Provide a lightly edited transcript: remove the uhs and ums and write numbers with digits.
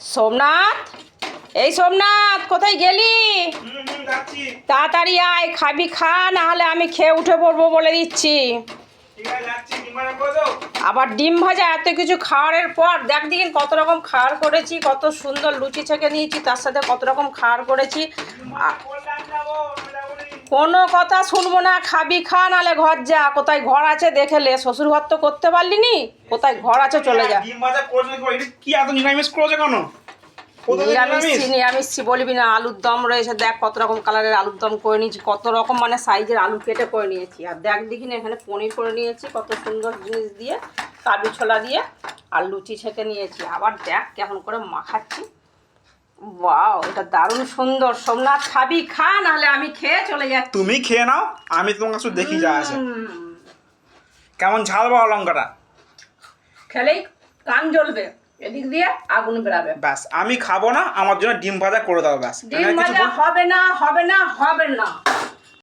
সোমনাথ, এই সোমনাথ কোথায় গেলি? যাচ্ছি। তাড়াতাড়ি আয়, খাবি খা, না হলে আমি খেয়ে উঠে পড়বো বলে দিচ্ছি। ঠিক আছে, যাচ্ছি। ডিম ভাজা করে দাও। আবার ডিম ভাজা, এত কিছু খাওয়ারের পর দেখ দিন কত রকম খাওয়ার করেছি, কত সুন্দর লুচি ছেঁকে নিয়েছি, তার সাথে কত রকম খাওয়ার করেছি। করলে আমি যাবো, আমি যাবো নি। কোনো কথা শুনবো না, খাবি খা, নালে ঘর যা। কোথায় ঘর আছে দেখে লে, শ্বশুর ঘর তো করতে পারলি নি, কোথায় ঘর আছে চলে যা। ডিম ভাজা করেছো নাকি? এটা কি এত নিরামিষ করেছো কেন? কোথায় নিরামিষ নিরামিষ বলবি না, আলুর দম রয়েছে, দেখ কত রকম কালারের আলুর দম করে নিয়েছি, কত রকম মানে সাইজের আলু কেটে করে নিয়েছি। আর দেখ দেখি না, এখানে পনির করে নিয়েছি কত সুন্দর জিনিস দিয়ে, কাবলি ছোলা দিয়ে, আর লুচি ছেঁকে নিয়েছি। আবার দেখ কেমন করে মাখাচ্ছি, ওয়াও, এটা দারুণ সুন্দর। সোমনাথ খাবি খা, নাহলে আমি খেয়ে চলে যাচ্ছি। তুমি খেয়ে নাও, আমি তোমার কাছে দেখি যা আছে। কেমন ঝাল বা লঙ্কাটা? খেলেই কান জ্বলবে, এদিক দিয়ে আগুন বেরাবে। ব্যাস, আমি খাবো না, আমার জন্য ডিম ভাজা করে দাও ব্যাস। ডিম ভাজা হবে না, হবে না, হবে না।